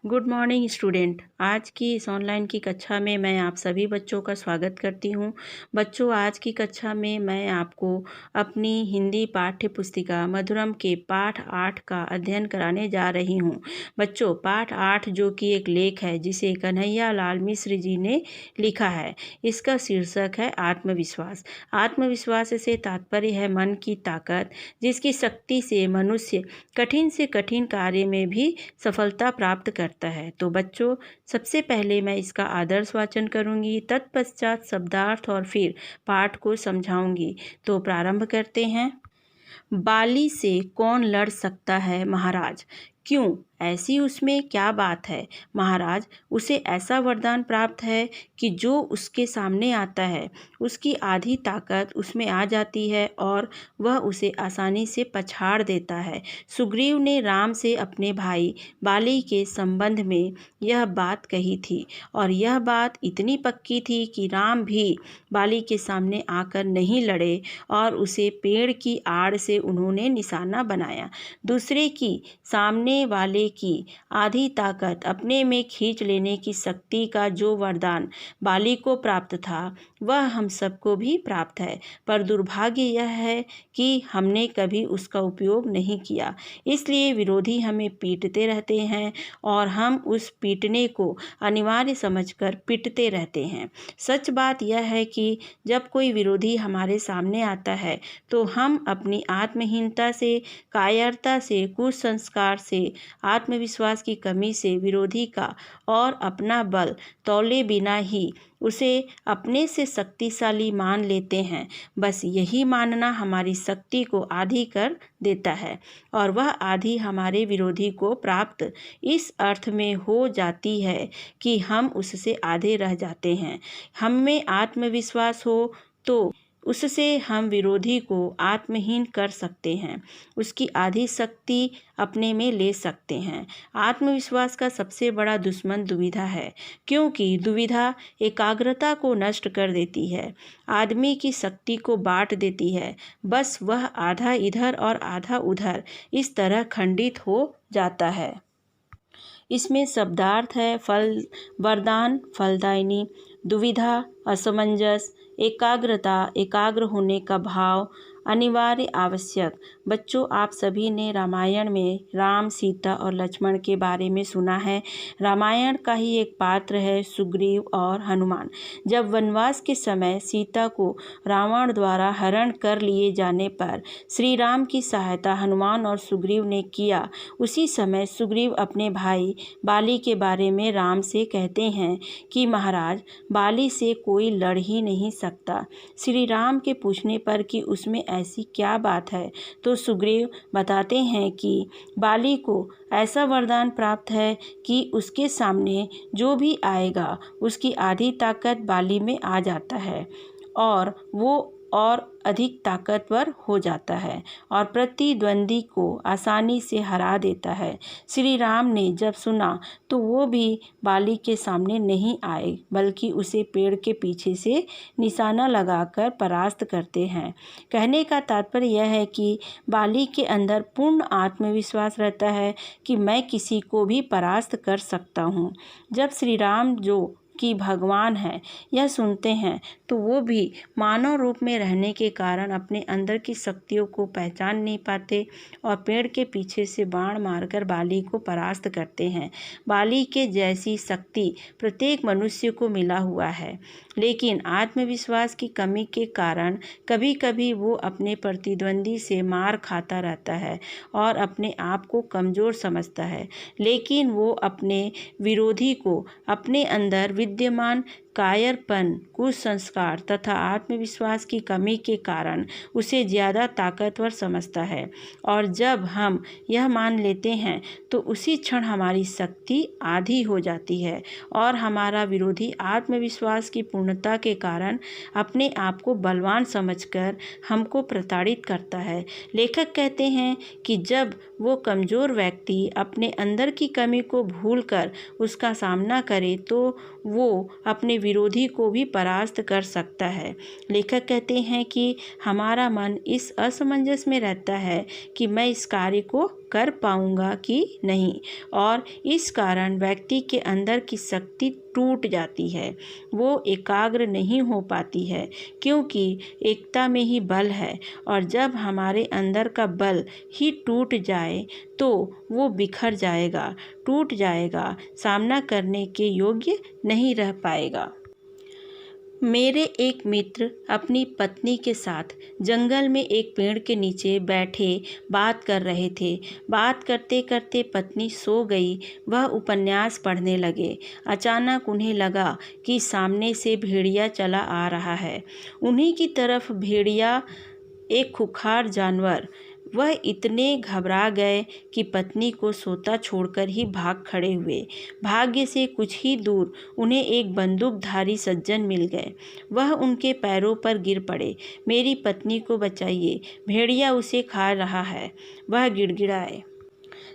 Good morning student. आज की इस ऑनलाइन की कक्षा में मैं आप सभी बच्चों का स्वागत करती हूं। बच्चों, आज की कक्षा में मैं आपको अपनी हिंदी पाठ्य पुस्तिका मधुरम के पाठ 8 का अध्ययन कराने जा रही हूं। बच्चों, पाठ 8 जो कि एक लेख है जिसे कन्हैया लाल मिश्र जी ने लिखा है। इसका शीर्षक है आत्मविश्वास। आत्मविश्वास से तात्पर्य है मन की ताकत, जिसकी शक्ति से मनुष्य कठिन से कठिन कार्य में भी सफलता प्राप्त करता है। तो बच्चों, सबसे पहले मैं इसका आदर्श वाचन करूंगी, तत्पश्चात शब्दार्थ और फिर पाठ को समझाऊंगी। तो प्रारंभ करते हैं। बाली से कौन लड़ सकता है महाराज? क्यों, ऐसी उसमें क्या बात है महाराज? उसे ऐसा वरदान प्राप्त है कि जो उसके सामने आता है उसकी आधी ताकत उसमें आ जाती है और वह उसे आसानी से पछाड़ देता है। सुग्रीव ने राम से अपने भाई बाली के संबंध में यह बात कही थी और यह बात इतनी पक्की थी कि राम भी बाली के सामने आकर नहीं लड़े और उसे पेड़ की आड़ से उन्होंने निशाना बनाया। दूसरे की सामने वाले की आधी ताकत अपने में खींच लेने की शक्ति का जो वरदान बाली को प्राप्त था वह हम सबको भी प्राप्त है, पर दुर्भाग्य यह है कि हमने कभी उसका उपयोग नहीं किया। इसलिए विरोधी हमें पीटते रहते हैं और हम उस पीटने को अनिवार्य समझकर पिटते रहते हैं। सच बात यह है कि जब कोई विरोधी हमारे सामने आता है तो हम अपनी आत्महीनता से, कायरता से, कुसंस्कार से, आत्मविश्वास की कमी से विरोधी का और अपना बल तौले बिना ही उसे अपने से शक्तिशाली मान लेते हैं। बस यही मानना हमारी शक्ति को आधी कर देता है और वह आधी हमारे विरोधी को प्राप्त इस अर्थ में हो जाती है कि हम उससे आधे रह जाते हैं। हम में आत्मविश्वास हो तो उससे हम विरोधी को आत्महीन कर सकते हैं, उसकी आधी शक्ति अपने में ले सकते हैं। आत्मविश्वास का सबसे बड़ा दुश्मन दुविधा है, क्योंकि दुविधा एकाग्रता को नष्ट कर देती है, आदमी की शक्ति को बांट देती है। बस वह आधा इधर और आधा उधर इस तरह खंडित हो जाता है। इसमें शब्दार्थ है फल, वरदान, फलदायिनी, दुविधा, असमंजस, एकाग्रता, एकाग्र होने का भाव, अनिवार्य, आवश्यक। बच्चों, आप सभी ने रामायण में राम, सीता और लक्ष्मण के बारे में सुना है। रामायण का ही एक पात्र है सुग्रीव और हनुमान। जब वनवास के समय सीता को रावण द्वारा हरण कर लिए जाने पर श्री राम की सहायता हनुमान और सुग्रीव ने किया, उसी समय सुग्रीव अपने भाई बाली के बारे में राम से कहते हैं कि महाराज, बाली से कोई लड़ ही नहीं सकता। श्री राम के पूछने पर कि उसमें ऐसी क्या बात है, तो सुग्रीव बताते हैं कि बाली को ऐसा वरदान प्राप्त है कि उसके सामने जो भी आएगा उसकी आधी ताकत बाली में आ जाता है और वो और अधिक ताकतवर हो जाता है और प्रतिद्वंदी को आसानी से हरा देता है। श्री राम ने जब सुना तो वो भी बाली के सामने नहीं आए, बल्कि उसे पेड़ के पीछे से निशाना लगाकर परास्त करते हैं। कहने का तात्पर्य यह है कि बाली के अंदर पूर्ण आत्मविश्वास रहता है कि मैं किसी को भी परास्त कर सकता हूँ। जब श्री राम जो कि भगवान है यह सुनते हैं तो वो भी मानव रूप में रहने के कारण अपने अंदर की शक्तियों को पहचान नहीं पाते और पेड़ के पीछे से बाण मारकर बाली को परास्त करते हैं। बाली के जैसी शक्ति प्रत्येक मनुष्य को मिला हुआ है, लेकिन आत्मविश्वास की कमी के कारण कभी कभी वो अपने प्रतिद्वंदी से मार खाता रहता है और अपने आप को कमज़ोर समझता है। लेकिन वो अपने विरोधी को अपने अंदर विद्यमान कायरपन, कुसंस्कार तथा आत्मविश्वास की कमी के कारण उसे ज़्यादा ताकतवर समझता है और जब हम यह मान लेते हैं तो उसी क्षण हमारी शक्ति आधी हो जाती है और हमारा विरोधी आत्मविश्वास की पूर्णता के कारण अपने आप को बलवान समझकर हमको प्रताड़ित करता है। लेखक कहते हैं कि जब वो कमज़ोर व्यक्ति अपने अंदर की कमी को भूलकर उसका सामना करे तो वो अपने विरोधी को भी परास्त कर सकता है। लेखक कहते हैं कि हमारा मन इस असमंजस में रहता है कि मैं इस कार्य को कर पाऊंगा कि नहीं, और इस कारण व्यक्ति के अंदर की शक्ति टूट जाती है, वो एकाग्र नहीं हो पाती है, क्योंकि एकता में ही बल है। और जब हमारे अंदर का बल ही टूट जाए तो वो बिखर जाएगा, टूट जाएगा, सामना करने के योग्य नहीं रह पाएगा। मेरे एक मित्र अपनी पत्नी के साथ जंगल में एक पेड़ के नीचे बैठे बात कर रहे थे। बात करते करते पत्नी सो गई। वह उपन्यास पढ़ने लगे। अचानक उन्हें लगा कि सामने से भेड़िया चला आ रहा है। उन्हीं की तरफ भेड़िया, एक खूंखार जानवर। वह इतने घबरा गए कि पत्नी को सोता छोड़कर ही भाग खड़े हुए। भाग्य से कुछ ही दूर उन्हें एक बंदूकधारी सज्जन मिल गए। वह उनके पैरों पर गिर पड़े। मेरी पत्नी को बचाइए, भेड़िया उसे खा रहा है, वह गिड़गिड़ाए।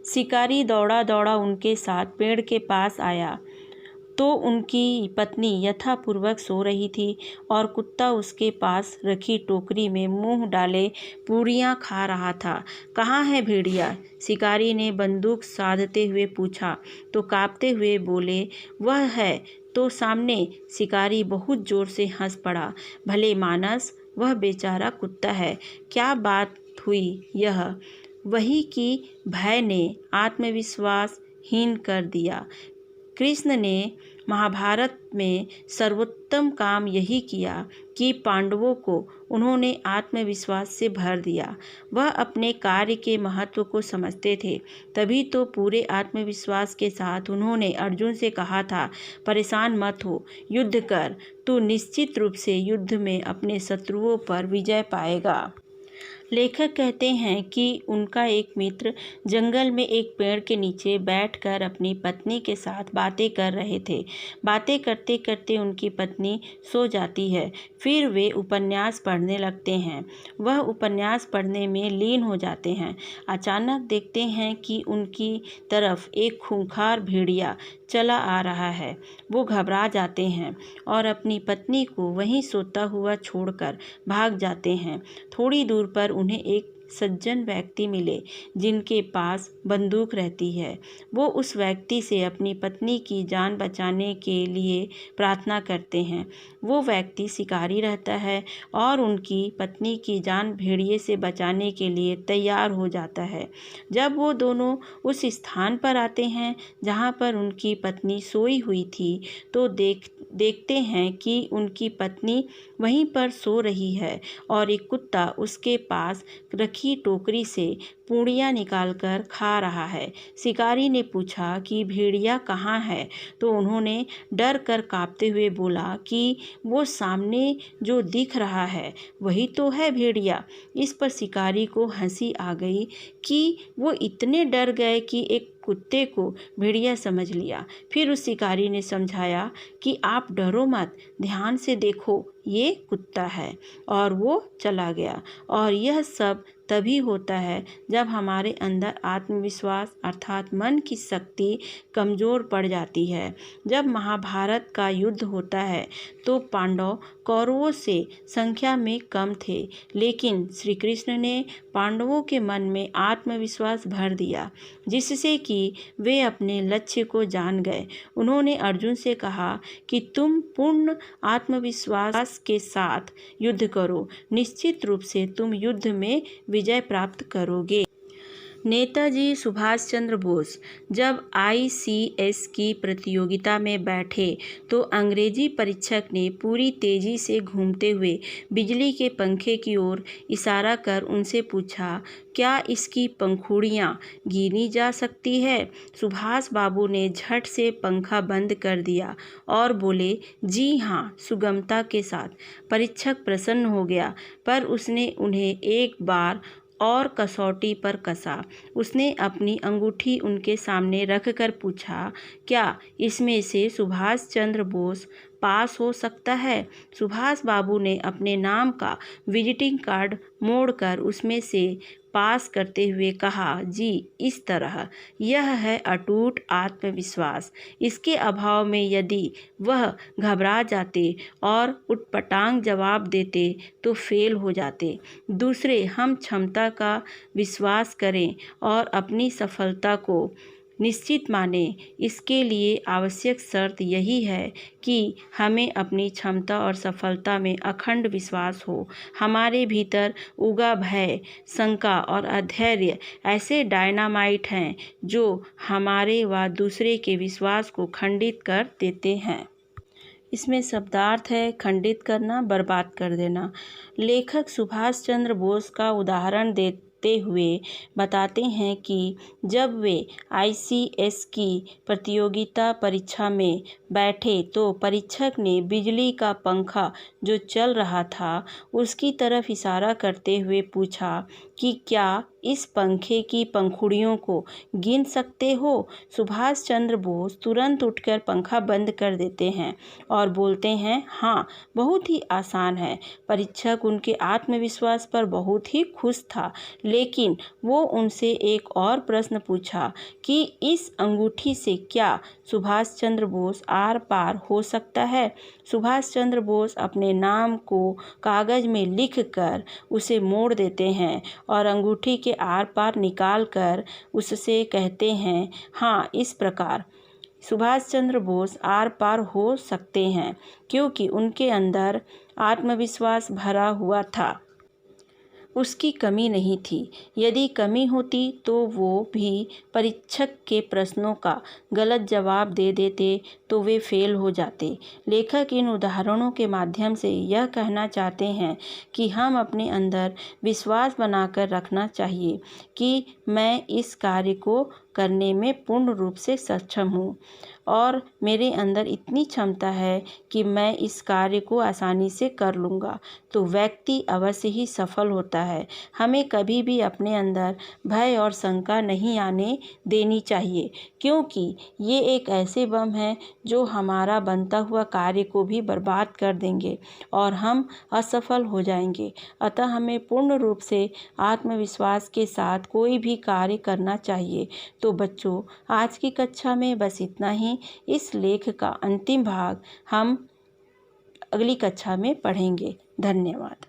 शिकारी दौड़ा दौड़ा उनके साथ पेड़ के पास आया तो उनकी पत्नी यथापूर्वक सो रही थी और कुत्ता उसके पास रखी टोकरी में मुंह डाले पूरियां खा रहा था। कहाँ है भेड़िया? शिकारी ने बंदूक साधते हुए पूछा तो कांपते हुए बोले, वह है तो सामने। शिकारी बहुत जोर से हंस पड़ा। भले मानस, वह बेचारा कुत्ता है। क्या बात हुई यह? वही कि भय ने आत्मविश्वास हीन कर दिया। कृष्ण ने महाभारत में सर्वोत्तम काम यही किया कि पांडवों को उन्होंने आत्मविश्वास से भर दिया। वह अपने कार्य के महत्व को समझते थे, तभी तो पूरे आत्मविश्वास के साथ उन्होंने अर्जुन से कहा था, परेशान मत हो, युद्ध कर, तू निश्चित रूप से युद्ध में अपने शत्रुओं पर विजय पाएगा। लेखक कहते हैं कि उनका एक मित्र जंगल में एक पेड़ के नीचे बैठकर अपनी पत्नी के साथ बातें कर रहे थे। बातें करते करते उनकी पत्नी सो जाती है। फिर वे उपन्यास पढ़ने लगते हैं। वह उपन्यास पढ़ने में लीन हो जाते हैं। अचानक देखते हैं कि उनकी तरफ एक खूंखार भेड़िया चला आ रहा है। वो घबरा जाते हैं और अपनी पत्नी को वहीं सोता हुआ छोड़कर भाग जाते हैं। थोड़ी दूर पर उन्हें एक सज्जन व्यक्ति मिले जिनके पास बंदूक रहती है। वो उस व्यक्ति से अपनी पत्नी की जान बचाने के लिए प्रार्थना करते हैं। वो व्यक्ति शिकारी रहता है और उनकी पत्नी की जान भेड़िए से बचाने के लिए तैयार हो जाता है। जब वो दोनों उस स्थान पर आते हैं जहाँ पर उनकी पत्नी सोई हुई थी तो देखते हैं कि उनकी पत्नी वहीं पर सो रही है और एक कुत्ता उसके पास रखी टोकरी से पूड़ियाँ निकालकर खा रहा है। शिकारी ने पूछा कि भेड़िया कहाँ है, तो उन्होंने डर कर कांपते हुए बोला कि वो सामने जो दिख रहा है वही तो है भेड़िया। इस पर शिकारी को हंसी आ गई कि वो इतने डर गए कि एक कुत्ते को भेड़िया समझ लिया। फिर उस शिकारी ने समझाया कि आप डरो मत, ध्यान से देखो, ये कुत्ता है, और वो चला गया। और यह सब तभी होता है जब हमारे अंदर आत्मविश्वास अर्थात मन की शक्ति कमज़ोर पड़ जाती है। जब महाभारत का युद्ध होता है तो पांडव कौरवों से संख्या में कम थे, लेकिन श्री कृष्ण ने पांडवों के मन में आत्मविश्वास भर दिया, जिससे कि वे अपने लक्ष्य को जान गए। उन्होंने अर्जुन से कहा कि तुम पूर्ण आत्मविश्वास के साथ युद्ध करो, निश्चित रूप से तुम युद्ध में विजय प्राप्त करोगे। नेताजी सुभाष चंद्र बोस जब ICS की प्रतियोगिता में बैठे तो अंग्रेजी परीक्षक ने पूरी तेजी से घूमते हुए बिजली के पंखे की ओर इशारा कर उनसे पूछा, क्या इसकी पंखुड़ियाँ गिनी जा सकती है? सुभाष बाबू ने झट से पंखा बंद कर दिया और बोले, जी हाँ, सुगमता के साथ। परीक्षक प्रसन्न हो गया, पर उसने उन्हें एक बार और कसौटी पर कसा। उसने अपनी अंगूठी उनके सामने रखकर पूछा, क्या इसमें से सुभाष चंद्र बोस पास हो सकता है? सुभाष बाबू ने अपने नाम का विजिटिंग कार्ड मोड़कर उसमें से पास करते हुए कहा, जी इस तरह। यह है अटूट आत्मविश्वास। इसके अभाव में यदि वह घबरा जाते और उटपटांग जवाब देते तो फेल हो जाते। दूसरे, हम क्षमता का विश्वास करें और अपनी सफलता को निश्चित माने। इसके लिए आवश्यक शर्त यही है कि हमें अपनी क्षमता और सफलता में अखंड विश्वास हो। हमारे भीतर उगा भय, शंका और अधैर्य ऐसे डायनामाइट हैं जो हमारे व दूसरे के विश्वास को खंडित कर देते हैं। इसमें शब्दार्थ है खंडित करना, बर्बाद कर देना। लेखक सुभाष चंद्र बोस का उदाहरण देते हुए बताते हैं कि जब वे ICS की प्रतियोगिता परीक्षा में बैठे तो परीक्षक ने बिजली का पंखा जो चल रहा था उसकी तरफ इशारा करते हुए पूछा कि क्या इस पंखे की पंखुड़ियों को गिन सकते हो? सुभाष चंद्र बोस तुरंत उठकर पंखा बंद कर देते हैं और बोलते हैं, हाँ, बहुत ही आसान है। परीक्षक उनके आत्मविश्वास पर बहुत ही खुश था, लेकिन वो उनसे एक और प्रश्न पूछा कि इस अंगूठी से क्या सुभाष चंद्र बोस आर पार हो सकता है? सुभाष चंद्र बोस अपने नाम को कागज में लिखकर उसे मोड़ देते हैं और अंगूठी के आर पार निकाल कर उससे कहते हैं, हाँ, इस प्रकार सुभाष चंद्र बोस आर पार हो सकते हैं, क्योंकि उनके अंदर आत्मविश्वास भरा हुआ था। उसकी कमी नहीं थी। यदि कमी होती तो वो भी परीक्षक के प्रश्नों का गलत जवाब दे देते तो वे फेल हो जाते। लेखक इन उदाहरणों के माध्यम से यह कहना चाहते हैं कि हम अपने अंदर विश्वास बनाकर रखना चाहिए कि मैं इस कार्य को करने में पूर्ण रूप से सक्षम हूँ और मेरे अंदर इतनी क्षमता है कि मैं इस कार्य को आसानी से कर लूँगा, तो व्यक्ति अवश्य ही सफल होता है। हमें कभी भी अपने अंदर भय और शंका नहीं आने देनी चाहिए, क्योंकि ये एक ऐसे बम हैं जो हमारा बनता हुआ कार्य को भी बर्बाद कर देंगे और हम असफल हो जाएंगे। अतः हमें पूर्ण रूप से आत्मविश्वास के साथ कोई भी कार्य करना चाहिए। तो बच्चों, आज की कक्षा में बस इतना ही। इस लेख का अंतिम भाग हम अगली कक्षा में पढ़ेंगे। धन्यवाद।